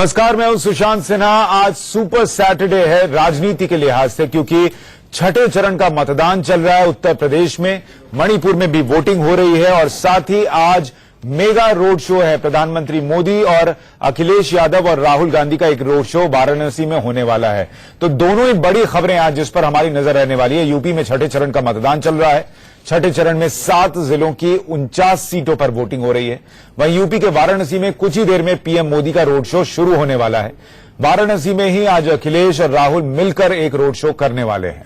नमस्कार, मैं हूं सुशांत सिन्हा। आज सुपर सैटरडे है राजनीति के लिहाज से, क्योंकि छठे चरण का मतदान चल रहा है उत्तर प्रदेश में, मणिपुर में भी वोटिंग हो रही है और साथ ही आज मेगा रोड शो है। प्रधानमंत्री मोदी और अखिलेश यादव और राहुल गांधी का एक रोड शो वाराणसी में होने वाला है। तो दोनों ही बड़ी खबरें आज जिस पर हमारी नजर रहने वाली है। यूपी में छठे चरण का मतदान चल रहा है। छठे चरण में 7 जिलों की 49 सीटों पर वोटिंग हो रही है। वहीं यूपी के वाराणसी में कुछ ही देर में पीएम मोदी का रोड शो शुरू होने वाला है। वाराणसी में ही आज अखिलेश और राहुल मिलकर एक रोड शो करने वाले हैं।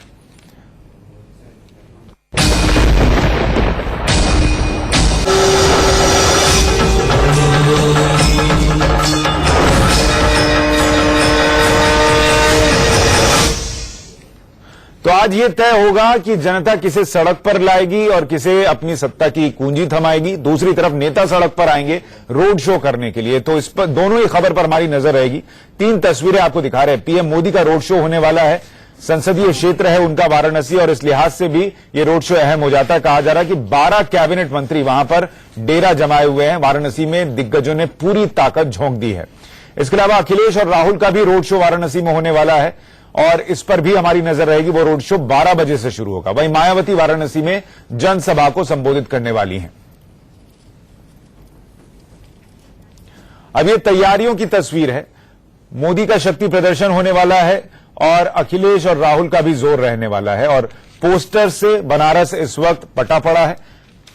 तो आज ये तय होगा कि जनता किसे सड़क पर लाएगी और किसे अपनी सत्ता की कुंजी थमाएगी। दूसरी तरफ नेता सड़क पर आएंगे रोड शो करने के लिए। तो इस पर दोनों ही खबर पर हमारी नजर रहेगी। 3 तस्वीरें आपको दिखा रहे हैं। पीएम मोदी का रोड शो होने वाला है। संसदीय क्षेत्र है उनका वाराणसी और इस लिहाज से भी ये रोड शो अहम हो जाता है। कहा जा रहा है कि 12 कैबिनेट मंत्री वहां पर डेरा जमाए हुए हैं। वाराणसी में दिग्गजों ने पूरी ताकत झोंक दी है। इसके अलावा अखिलेश और राहुल का भी रोड शो वाराणसी में होने वाला है और इस पर भी हमारी नजर रहेगी। वो रोड शो 12 बजे से शुरू होगा। वहीं मायावती वाराणसी में जनसभा को संबोधित करने वाली हैं। अब ये तैयारियों की तस्वीर है। मोदी का शक्ति प्रदर्शन होने वाला है और अखिलेश और राहुल का भी जोर रहने वाला है। और पोस्टर से बनारस इस वक्त पटा पड़ा है।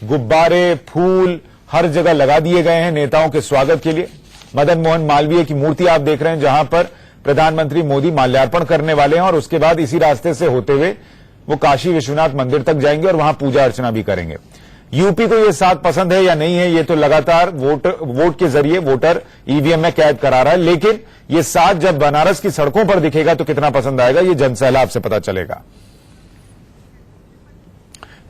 गुब्बारे, फूल हर जगह लगा दिए गए हैं नेताओं के स्वागत के लिए। मदन मोहन मालवीय की मूर्ति आप देख रहे हैं, जहां पर प्रधानमंत्री मोदी माल्यार्पण करने वाले हैं और उसके बाद इसी रास्ते से होते हुए वो काशी विश्वनाथ मंदिर तक जाएंगे और वहां पूजा अर्चना भी करेंगे। यूपी को ये साथ पसंद है या नहीं है, ये तो लगातार वोट के जरिए वोटर ईवीएम में कैद करा रहा है। लेकिन ये साथ जब बनारस की सड़कों पर दिखेगा तो कितना पसंद आएगा, ये जनसैलाब से पता चलेगा।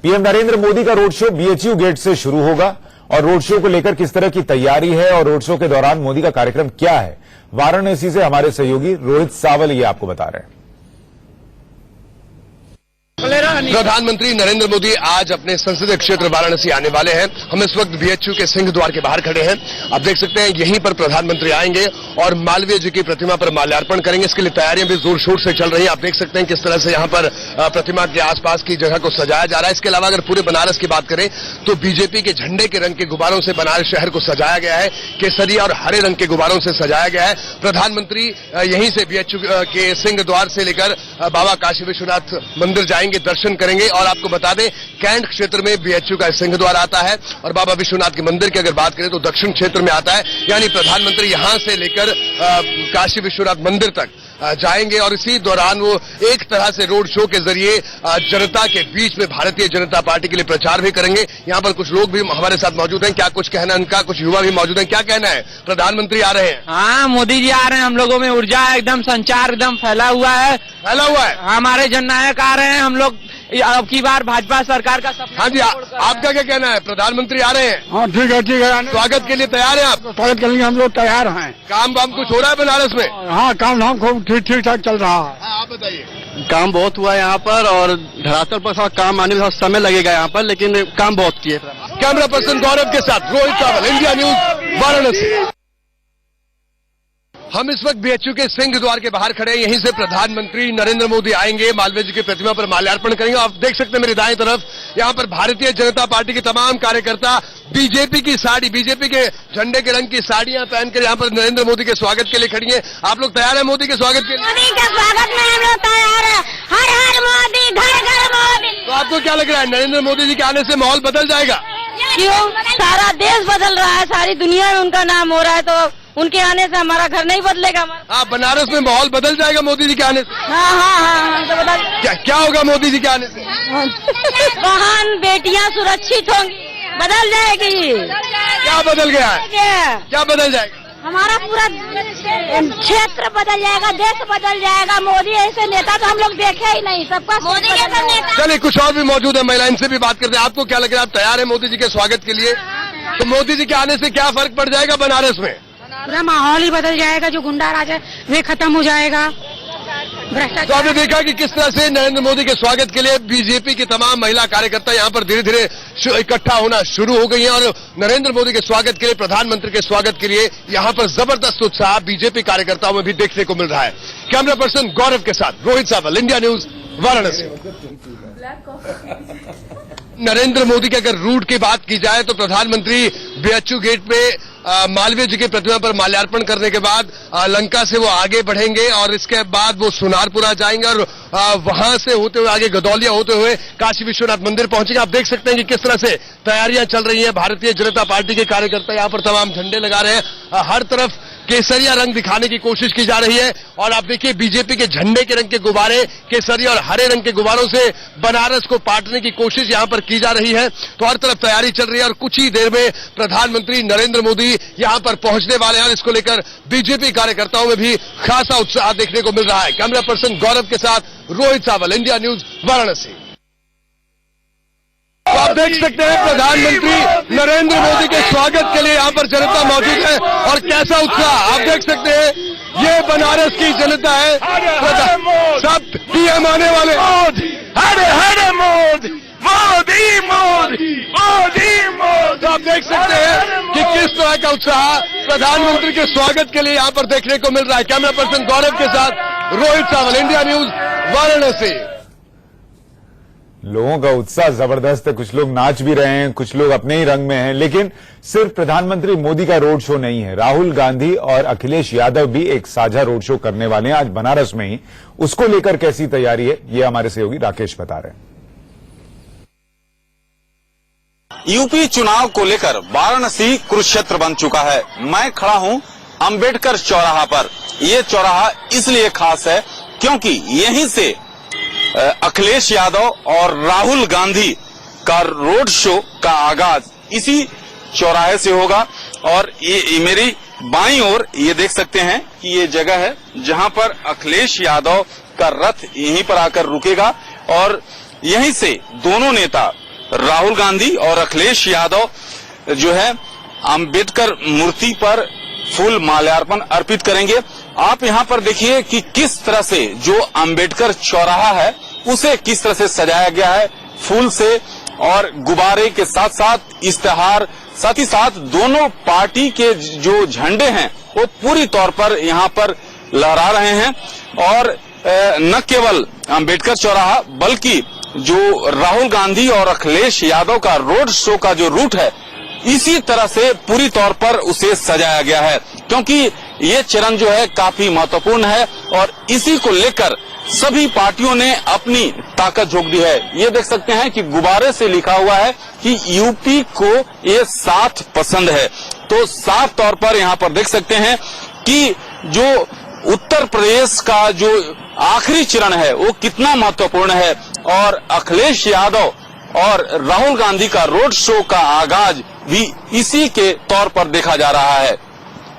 पीएम नरेंद्र मोदी का रोड शो बीएचयू गेट से शुरू होगा और रोड शो को लेकर किस तरह की तैयारी है और रोड शो के दौरान मोदी का कार्यक्रम क्या है, वाराणसी से हमारे सहयोगी रोहित सावल ये आपको बता रहे हैं। प्रधानमंत्री नरेंद्र मोदी आज अपने संसदीय क्षेत्र वाराणसी आने वाले हैं। हम इस वक्त बीएचयू के सिंह द्वार के बाहर खड़े हैं। आप देख सकते हैं यहीं पर प्रधानमंत्री आएंगे और मालवीय जी की प्रतिमा पर माल्यार्पण करेंगे। इसके लिए तैयारियां भी जोर शोर से चल रही हैं। आप देख सकते हैं किस तरह से यहां पर प्रतिमा के आसपास की जगह को सजाया जा रहा है। इसके अलावा अगर पूरे बनारस की बात करें तो बीजेपी के झंडे के रंग के गुब्बारों से बनारस शहर को सजाया गया है। केसरी और हरे रंग के गुब्बारों से सजाया गया है। प्रधानमंत्री यहीं से बीएचयू के सिंह द्वार से लेकर बाबा काशी विश्वनाथ मंदिर जाएंगे, दर्शन करेंगे। और आपको बता दें कैंट क्षेत्र में बीएचयू का सिंह द्वार आता है और बाबा विश्वनाथ के मंदिर की अगर बात करें तो दक्षिण क्षेत्र में आता है। यानी प्रधानमंत्री यहां से लेकर काशी विश्वनाथ मंदिर तक जाएंगे और इसी दौरान वो एक तरह से रोड शो के जरिए जनता के बीच में भारतीय जनता पार्टी के लिए प्रचार भी करेंगे। यहाँ पर कुछ लोग भी हमारे साथ मौजूद हैं। क्या कुछ कहना है उनका, कुछ युवा भी मौजूद हैं। क्या कहना है? प्रधानमंत्री आ रहे हैं। हाँ, मोदी जी आ रहे हैं। हम लोगों में ऊर्जा है, एकदम संचार एकदम फैला हुआ है। हमारे जननायक आ रहे हैं। हम लोग अब की बार भाजपा सरकार का सपना। हाँ जी, आपका क्या कहना है? प्रधानमंत्री आ रहे हैं। हाँ ठीक है, ठीक है। स्वागत के लिए तैयार हैं आप? स्वागत करने के हम लोग तैयार हैं। काम वाम कुछ हो रहा है बनारस में? हाँ, काम धाम खूब ठीक ठाक चल रहा है। हाँ, आप बताइए। काम बहुत हुआ है यहाँ पर और धरातल पर थोड़ा काम आने में थोड़ा समय लगेगा यहाँ पर, लेकिन काम बहुत किए। कैमरा पर्सन गौरव के साथ रोहित सावल, इंडिया न्यूज, वाराणसी। हम इस वक्त बीएचयू के सिंह द्वार के बाहर खड़े हैं। यहीं से प्रधानमंत्री नरेंद्र मोदी आएंगे, मालवीय जी की प्रतिमा पर माल्यार्पण करेंगे। आप देख सकते हैं मेरी दाएं तरफ यहाँ पर भारतीय जनता पार्टी के तमाम कार्यकर्ता बीजेपी की साड़ी, बीजेपी के झंडे के रंग की साड़ियां पहनकर यहाँ पर नरेंद्र मोदी के स्वागत के लिए खड़ी हैं। आप लोग तैयार हैं मोदी के स्वागत के लिए? मोदी के स्वागत में हम लोग तैयार हैं। हर हर मोदी, घर घर मोदी। तो आपको क्या लग रहा है, नरेंद्र मोदी जी के आने से माहौल बदल जाएगा? क्यों? सारा देश बदल रहा है, सारी दुनिया में उनका नाम हो रहा है, तो उनके आने से हमारा घर नहीं बदलेगा। हाँ, बनारस में माहौल बदल जाएगा मोदी जी के आने से? हाँ हाँ हाँ, तो बदल। क्या होगा मोदी जी के आने से? बहन बेटियां सुरक्षित होंगी, बदल जाएगी। क्या बदल गया है? क्या बदल जाएगा? हमारा पूरा क्षेत्र बदल जाएगा, देश बदल जाएगा। मोदी ऐसे नेता तो हम लोग देखे ही नहीं, सबका मोदी जैसा नेता। चलिए, कुछ और भी मौजूद है, महिला, इनसे भी बात करते हैं। आपको क्या लग रहा है, आप तैयार है मोदी जी के स्वागत के लिए? तो मोदी जी के आने से क्या फर्क पड़ जाएगा बनारस में? पूरा माहौल ही बदल जाएगा। जो गुंडा राज है वे खत्म हो जाएगा। तो आपने देखा कि किस तरह से नरेंद्र मोदी के स्वागत के लिए बीजेपी की तमाम महिला कार्यकर्ता यहां पर धीरे धीरे इकट्ठा होना शुरू हो गई हैं और नरेंद्र मोदी के स्वागत के लिए, प्रधानमंत्री के स्वागत के लिए यहां पर जबरदस्त उत्साह बीजेपी कार्यकर्ताओं में भी देखने को मिल रहा है। कैमरा पर्सन गौरव के साथ रोहित सावल, इंडिया न्यूज, वाराणसी। नरेंद्र मोदी के अगर रूट की बात की जाए तो प्रधानमंत्री बीएचयू गेट पे मालवीय जी की प्रतिमा पर माल्यार्पण करने के बाद लंका से वो आगे बढ़ेंगे और इसके बाद वो सुनारपुरा जाएंगे और वहां से होते हुए आगे गदौलिया होते हुए काशी विश्वनाथ मंदिर पहुंचेंगे। आप देख सकते हैं कि किस तरह से तैयारियां चल रही हैं। भारतीय जनता पार्टी के कार्यकर्ता यहां पर तमाम झंडे लगा रहे हैं, हर तरफ केसरिया रंग दिखाने की कोशिश की जा रही है और आप देखिए बीजेपी के झंडे के रंग के गुब्बारे केसरिया और हरे रंग के गुब्बारों से बनारस को पाटने की कोशिश यहां पर की जा रही है। तो हर तरफ तैयारी चल रही है और कुछ ही देर में प्रधानमंत्री नरेंद्र मोदी यहां पर पहुंचने वाले हैं। इसको लेकर बीजेपी कार्यकर्ताओं में भी खासा उत्साह देखने को मिल रहा है। कैमरा पर्सन गौरव के साथ रोहित सावल, इंडिया न्यूज, वाराणसी। तो आप देख सकते हैं प्रधानमंत्री नरेंद्र मोदी के स्वागत के लिए यहां पर जनता मौजूद है और कैसा उत्साह आप देख सकते हैं। ये बनारस की जनता है, सब पीएम आने वाले। हरे हरे मोदी, मोदी मोदी, मोदी मोदी। तो आप देख सकते हैं कि किस तरह का उत्साह प्रधानमंत्री के स्वागत के लिए यहां पर देखने को मिल रहा है। कैमरा पर्सन गौरव के साथ रोहित सावल, इंडिया न्यूज, वाराणसी। लोगों का उत्साह जबरदस्त है, कुछ लोग नाच भी रहे हैं, कुछ लोग अपने ही रंग में हैं। लेकिन सिर्फ प्रधानमंत्री मोदी का रोड शो नहीं है, राहुल गांधी और अखिलेश यादव भी एक साझा रोड शो करने वाले हैं आज बनारस में ही। उसको लेकर कैसी तैयारी है, ये हमारे सहयोगी राकेश बता रहे हैं। यूपी चुनाव को लेकर वाराणसी कुरुक्षेत्र बन चुका है। मैं खड़ा हूं अंबेडकर चौराहा पर। ये चौराहा इसलिए खास है क्योंकि यहीं से अखिलेश यादव और राहुल गांधी का रोड शो का आगाज इसी चौराहे से होगा। और ये मेरी बाईं ओर ये देख सकते हैं कि ये जगह है जहां पर अखिलेश यादव का रथ यहीं पर आकर रुकेगा और यहीं से दोनों नेता राहुल गांधी और अखिलेश यादव जो है अंबेडकर मूर्ति पर फूल माल्यार्पण अर्पित करेंगे। आप यहां पर देखिए कि किस तरह से जो अंबेडकर चौराहा है उसे किस तरह से सजाया गया है फूल से और गुब्बारे के साथ साथ इश्तेहार, साथ ही साथ दोनों पार्टी के जो झंडे हैं वो पूरी तौर पर यहां पर लहरा रहे हैं। और न केवल अंबेडकर चौराहा बल्कि जो राहुल गांधी और अखिलेश यादव का रोड शो का जो रूट है इसी तरह से पूरी तौर पर उसे सजाया गया है क्योंकि ये चरण जो है काफी महत्वपूर्ण है और इसी को लेकर सभी पार्टियों ने अपनी ताकत झोंक दी है। ये देख सकते हैं कि गुब्बारे से लिखा हुआ है कि यूपी को ये साथ पसंद है। तो साफ तौर पर यहाँ पर देख सकते हैं कि जो उत्तर प्रदेश का जो आखिरी चरण है वो कितना महत्वपूर्ण है और अखिलेश यादव और राहुल गांधी का रोड शो का आगाज भी इसी के तौर पर देखा जा रहा है।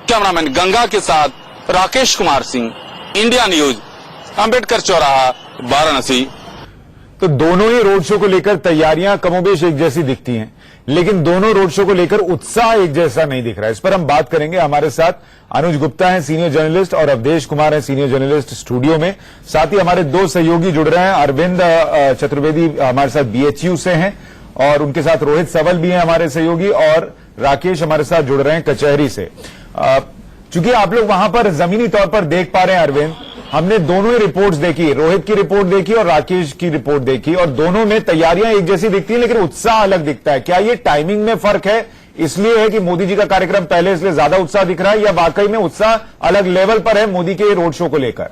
कैमरामैन गंगा के साथ राकेश कुमार सिंह, इंडिया न्यूज, अंबेडकर चौराहा, वाराणसी। तो दोनों ही रोड शो को लेकर तैयारियां कमोबेश एक जैसी दिखती हैं, लेकिन दोनों रोड शो को लेकर उत्साह एक जैसा नहीं दिख रहा है। इस पर हम बात करेंगे। हमारे साथ अनुज गुप्ता हैं, सीनियर जर्नलिस्ट, और अवधेश कुमार हैं, सीनियर जर्नलिस्ट, स्टूडियो में। साथ ही हमारे दो सहयोगी जुड़ रहे हैं। अरविंद चतुर्वेदी हमारे साथ बीएचयू से हैं और उनके साथ रोहित सवल भी हैं हमारे सहयोगी, और राकेश हमारे साथ जुड़ रहे हैं कचहरी से। चूंकि आप लोग वहां पर जमीनी तौर पर देख पा रहे हैं अरविंद, हमने दोनों ही रिपोर्ट्स देखी, रोहित की रिपोर्ट देखी और राकेश की रिपोर्ट देखी, और दोनों में तैयारियां एक जैसी दिखती हैं लेकिन उत्साह अलग दिखता है। क्या ये टाइमिंग में फर्क है, इसलिए है कि मोदी जी का कार्यक्रम पहले इसलिए ज्यादा उत्साह दिख रहा है, या वाकई में उत्साह अलग लेवल पर है मोदी के रोड शो को लेकर?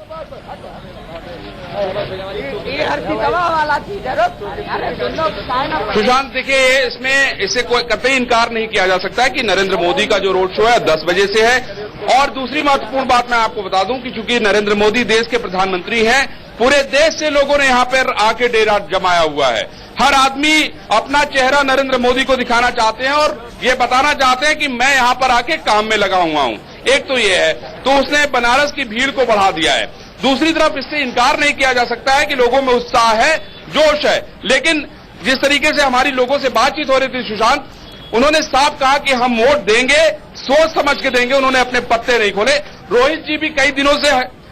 सुशांत, देखिए इसमें इससे कोई कतई इनकार नहीं किया जा सकता है कि नरेंद्र मोदी का जो रोड शो है 10 बजे से है। और दूसरी महत्वपूर्ण बात मैं आपको बता दूं कि चूंकि नरेंद्र मोदी देश के प्रधानमंत्री हैं, पूरे देश से लोगों ने यहाँ पर आके डेरा जमाया हुआ है। हर आदमी अपना चेहरा नरेंद्र मोदी को दिखाना चाहते हैं और ये बताना चाहते हैं कि मैं यहाँ पर आके काम में लगा हुआ हूँ। एक तो ये है, तो उसने बनारस की भीड़ को बढ़ा दिया है। दूसरी तरफ इससे इनकार नहीं किया जा सकता है कि लोगों में उत्साह है, जोश है, लेकिन जिस तरीके से हमारी लोगों से बातचीत हो रही थी सुशांत, उन्होंने साफ कहा कि हम वोट देंगे, सोच समझ के देंगे। उन्होंने अपने पत्ते नहीं खोले। रोहित जी भी कई दिनों से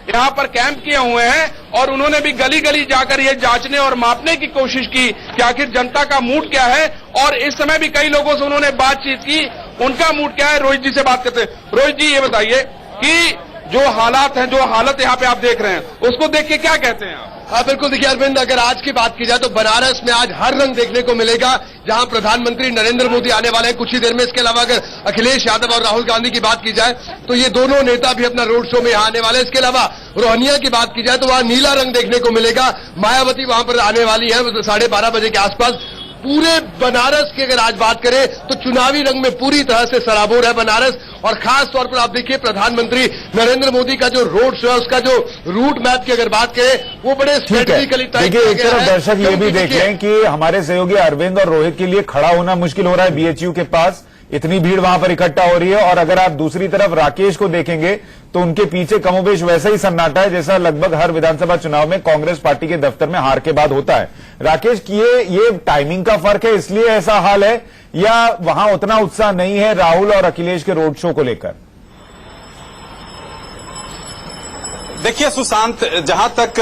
यहाँ पर कैंप किए हुए हैं और उन्होंने भी गली गली जाकर ये जांचने और मापने की कोशिश की कि आखिर जनता का मूड क्या है। और इस समय भी कई लोगों से उन्होंने बातचीत की, उनका मूड क्या है। रोहित जी से बात करते हैं। रोहित जी, ये बताइए कि जो हालात हैं, जो हालत यहाँ पे आप देख रहे हैं, उसको देख के क्या कहते हैं आप? हाँ बिल्कुल, देखिए अरविंद, अगर आज की बात की जाए तो बनारस में आज हर रंग देखने को मिलेगा। जहां प्रधानमंत्री नरेंद्र मोदी आने वाले हैं कुछ ही देर में। इसके अलावा अगर अखिलेश यादव और राहुल गांधी की बात की जाए तो ये दोनों नेता भी अपना रोड शो में यहाँ आने वाले हैं। इसके अलावा रोहनिया की बात की जाए तो वहां नीला रंग देखने को मिलेगा। मायावती वहां पर आने वाली है 12:30 बजे के आसपास। पूरे बनारस की अगर आज बात करें तो चुनावी रंग में पूरी तरह से सराबोर है बनारस। और खास तौर पर आप देखिए प्रधानमंत्री नरेंद्र मोदी का जो रोड शो है, उसका जो रूट मैप की अगर बात करें वो बड़े स्ट्रेटेजिकली तय देखिए, एक तरफ दर्शक ये भी देख लें कि हमारे सहयोगी अरविंद और रोहित के लिए खड़ा होना मुश्किल हो रहा है बीएचयू के पास, इतनी भीड़ वहां पर इकट्ठा हो रही है। और अगर आप दूसरी तरफ राकेश को देखेंगे तो उनके पीछे कमोबेश वैसा ही सन्नाटा है जैसा लगभग हर विधानसभा चुनाव में कांग्रेस पार्टी के दफ्तर में हार के बाद होता है। राकेश, ये टाइमिंग का फर्क है इसलिए ऐसा हाल है, या वहां उतना उत्साह नहीं है राहुल और अखिलेश के रोड शो को लेकर? देखिए सुशांत, जहां तक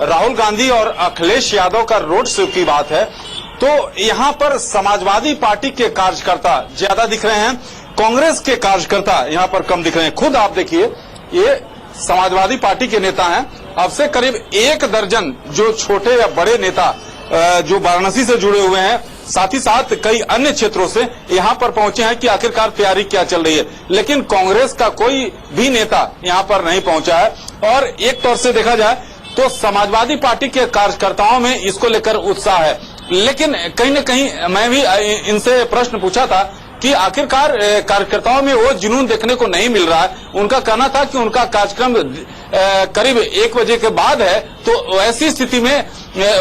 राहुल गांधी और अखिलेश यादव का रोड शो की बात है तो यहां पर समाजवादी पार्टी के कार्यकर्ता ज्यादा दिख रहे हैं, कांग्रेस के कार्यकर्ता यहां पर कम दिख रहे हैं। खुद आप देखिए, ये समाजवादी पार्टी के नेता हैं। अब से करीब 1 दर्जन जो छोटे या बड़े नेता जो वाराणसी से जुड़े हुए हैं, साथ ही साथ कई अन्य क्षेत्रों से यहां पर पहुंचे हैं कि आखिरकार तैयारी क्या चल रही है। लेकिन कांग्रेस का कोई भी नेता यहां पर नहीं पहुंचा है। और एक तौर से देखा जाए तो समाजवादी पार्टी के कार्यकर्ताओं में इसको लेकर उत्साह है। लेकिन कहीं न कहीं मैं भी इनसे प्रश्न पूछा था कि आखिरकार कार्यकर्ताओं में वो जुनून देखने को नहीं मिल रहा है। उनका कहना था कि उनका कार्यक्रम करीब 1 बजे के बाद है, तो ऐसी स्थिति में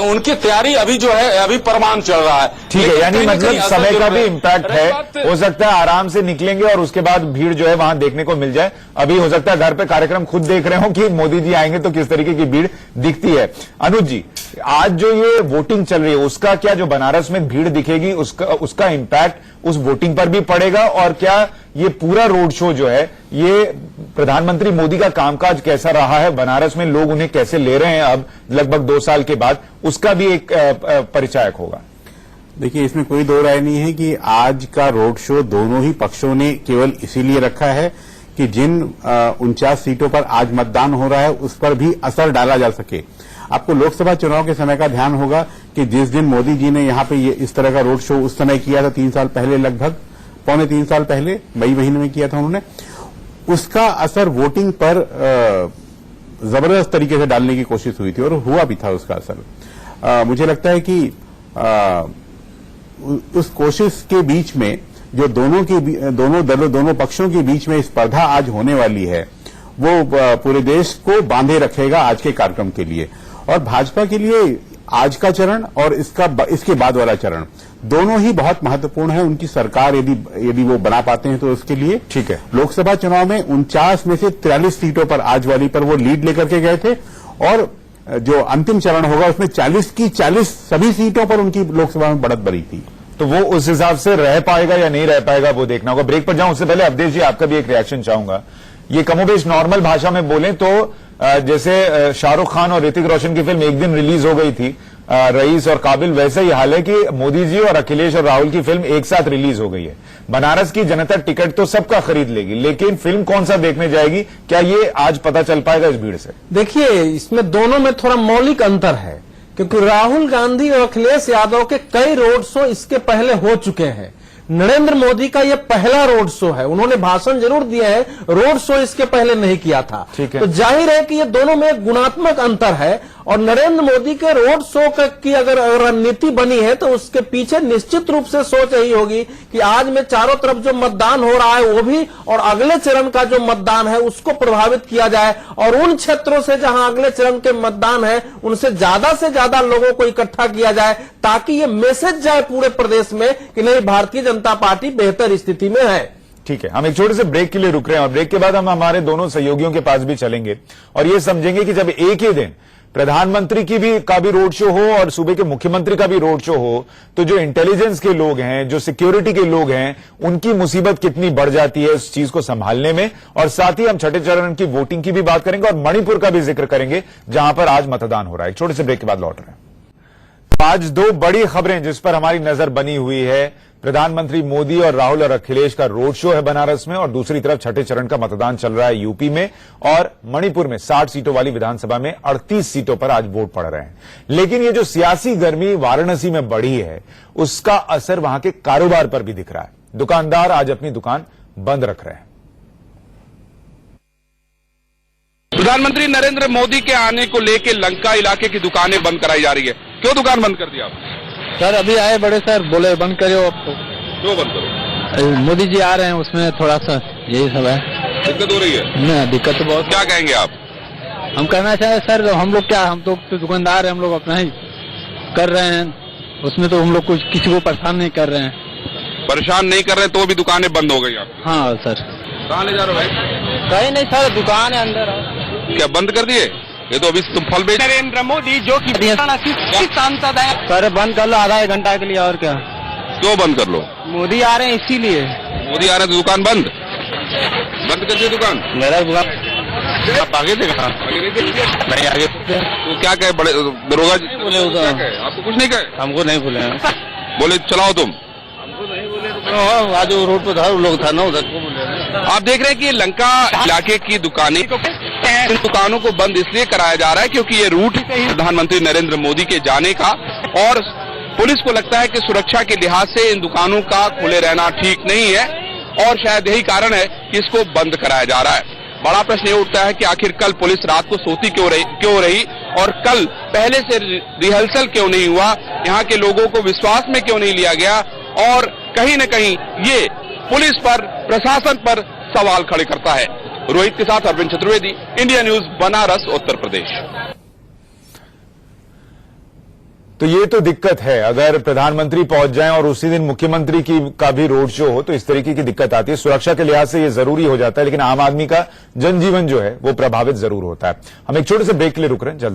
उनकी तैयारी अभी जो है अभी परमान चल रहा है। ठीक है, यानी मतलब समय का भी इम्पैक्ट है। हो सकता है आराम से निकलेंगे और उसके बाद भीड़ जो है वहां देखने को मिल जाए। अभी हो सकता है घर पे कार्यक्रम खुद देख रहे हो कि मोदी जी आएंगे तो किस तरीके की भीड़ दिखती है। अनुज जी, आज जो ये वोटिंग चल रही है उसका क्या, जो बनारस में भीड़ दिखेगी उसका इम्पैक्ट उस वोटिंग पर भी पड़ेगा? और क्या ये पूरा रोड शो जो है ये प्रधानमंत्री मोदी का कामकाज कैसा रहा है, बनारस में लोग उन्हें कैसे ले रहे हैं अब लगभग 2 साल के बाद, उसका भी एक परिचायक होगा? देखिए, इसमें कोई दो राय नहीं है कि आज का रोड शो दोनों ही पक्षों ने केवल इसीलिए रखा है कि जिन 49 सीटों पर आज मतदान हो रहा है उस पर भी असर डाला जा सके। आपको लोकसभा चुनाव के समय का ध्यान होगा कि जिस दिन मोदी जी ने यहाँ पे इस तरह का रोड शो उस समय किया था, 3 साल पहले, लगभग 3.25 साल पहले मई महीने में किया था उन्होंने, उसका असर वोटिंग पर जबरदस्त तरीके से डालने की कोशिश हुई थी और हुआ भी था उसका असर। मुझे लगता है कि उस कोशिश के बीच में जो दोनों पक्षों के बीच में स्पर्धा आज होने वाली है वो पूरे देश को बांधे रखेगा आज के कार्यक्रम के लिए। और भाजपा के लिए आज का चरण और इसके बाद वाला चरण दोनों ही बहुत महत्वपूर्ण है। उनकी सरकार यदि वो बना पाते हैं तो उसके लिए ठीक है। लोकसभा चुनाव में 49 में से 43 सीटों पर आज वाली पर वो लीड लेकर के गए थे और जो अंतिम चरण होगा उसमें 40 की 40 सभी सीटों पर उनकी लोकसभा में बढ़त बनी थी। तो वो उस हिसाब से रह पाएगा या नहीं रह पाएगा वो देखना होगा। ब्रेक पर जाऊं उससे पहले अवधेश जी आपका भी एक रिएक्शन चाहूंगा। ये कमोबेश नॉर्मल भाषा में बोलें तो जैसे शाहरुख खान और ऋतिक रोशन की फिल्म एक दिन रिलीज हो गई थी रईस और काबिल, वैसे ही हाल है कि मोदी जी और अखिलेश और राहुल की फिल्म एक साथ रिलीज हो गई है। बनारस की जनता टिकट तो सबका खरीद लेगी, लेकिन फिल्म कौन सा देखने जाएगी, क्या ये आज पता चल पाएगा इस भीड़ से? देखिए, इसमें दोनों में थोड़ा मौलिक अंतर है क्योंकि राहुल गांधी और अखिलेश यादव के कई रोड शो इसके पहले हो चुके हैं। नरेंद्र मोदी का यह पहला रोड शो है। उन्होंने भाषण जरूर दिया है, रोड शो इसके पहले नहीं किया था। तो जाहिर है कि ये दोनों में एक गुणात्मक अंतर है और नरेंद्र मोदी के रोड शो की अगर रणनीति बनी है तो उसके पीछे निश्चित रूप से सोच यही होगी कि आज में चारों तरफ जो मतदान हो रहा है वो भी और अगले चरण का जो मतदान है उसको प्रभावित किया जाए और उन क्षेत्रों से जहां अगले चरण के मतदान है उनसे ज्यादा लोगों को इकट्ठा किया जाए ताकि ये मैसेज जाए पूरे प्रदेश में कि नहीं, भारतीय जनता पार्टी बेहतर स्थिति में है। ठीक है, हम एक छोटे से ब्रेक के लिए रुक रहे हैं और ब्रेक के बाद हम हमारे दोनों सहयोगियों के पास भी चलेंगे और ये समझेंगे कि जब एक ही दिन प्रधानमंत्री का भी रोड शो हो और सूबे के मुख्यमंत्री का भी रोड शो हो, तो जो इंटेलिजेंस के लोग हैं, जो सिक्योरिटी के लोग हैं, उनकी मुसीबत कितनी बढ़ जाती है उस चीज को संभालने में। और साथ ही हम छठे चरण की वोटिंग की भी बात करेंगे और मणिपुर का भी जिक्र करेंगे, जहां पर आज मतदान हो रहा है। एक छोटे से ब्रेक के बाद लौट रहे हैं। आज दो बड़ी खबरें जिस पर हमारी नजर बनी हुई है, प्रधानमंत्री मोदी और राहुल और अखिलेश का रोड शो है बनारस में, और दूसरी तरफ छठे चरण का मतदान चल रहा है यूपी में, और मणिपुर में 60 सीटों वाली विधानसभा में 38 सीटों पर आज वोट पड़ रहे हैं। लेकिन ये जो सियासी गर्मी वाराणसी में बढ़ी है, उसका असर वहां के कारोबार पर भी दिख रहा है। दुकानदार आज अपनी दुकान बंद रख रहे हैं। प्रधानमंत्री नरेंद्र मोदी के आने को लेकर लंका इलाके की दुकानें बंद कराई जा रही है। क्यों दुकान बंद कर दिया आप? सर अभी आए बड़े सर, बोले बंद करो अब तो। क्यों बंद करो? मोदी जी आ रहे हैं, उसमें थोड़ा सा यही सब है, दिक्कत हो रही है ना? दिक्कत तो बहुत। क्या कहेंगे आप? हम कहना चाहे सर, हम लोग क्या, हम तो दुकानदार हैं, हम लोग अपना ही कर रहे हैं, उसमें तो हम लोग कुछ किसी को परेशान नहीं कर रहे हैं। परेशान नहीं कर रहे तो भी दुकानें बंद हो गई आप? हाँ सर। कहाँ ले जा रहे हो भाई? कहीं नहीं सर, दुकान है अंदर। क्या बंद कर दिए? ये तो अभी तुम फल बेच। नरेंद्र मोदी जो कि सांसद है सर, बंद कर लो आधा एक घंटा के लिए। और क्या? क्यों बंद कर लो? मोदी आ रहे हैं इसीलिए। मोदी आ रहे हैं तो दुकान बंद कर दिए दुकान? मेरा दुकान आप आगे थे कहाँ? नहीं आगे। तो क्या कहे बड़े दरोगा जी? बोले क्या कहे? आपको कुछ नहीं कहे? हमको नहीं बोले। बोले चलाओ तुम। आज रोड पर था लोग था ना, उधर को बोले। आप देख रहे हैं कि लंका इलाके की दुकानें, इन दुकानों को बंद इसलिए कराया जा रहा है क्योंकि ये रूट प्रधानमंत्री नरेंद्र मोदी के जाने का, और पुलिस को लगता है कि सुरक्षा के लिहाज से इन दुकानों का खुले रहना ठीक नहीं है, और शायद यही कारण है कि इसको बंद कराया जा रहा है। बड़ा प्रश्न ये उठता है कि आखिर कल पुलिस रात को सोती क्यों रही, और कल पहले से रिहर्सल क्यों नहीं हुआ, यहाँ के लोगों को विश्वास में क्यों नहीं लिया गया, और कहीं न कहीं ये पुलिस पर, प्रशासन पर सवाल खड़े करता है। रोहित के साथ अरविंद चतुर्वेदी, इंडिया न्यूज, बनारस, उत्तर प्रदेश। तो ये तो दिक्कत है, अगर प्रधानमंत्री पहुंच जाएं और उसी दिन मुख्यमंत्री का भी रोड शो हो तो इस तरीके की दिक्कत आती है। सुरक्षा के लिहाज से ये जरूरी हो जाता है, लेकिन आम आदमी का जनजीवन जो है वो प्रभावित जरूर होता है। हम एक छोटे से ब्रेक के लिए रुक रहे हैं, जल्द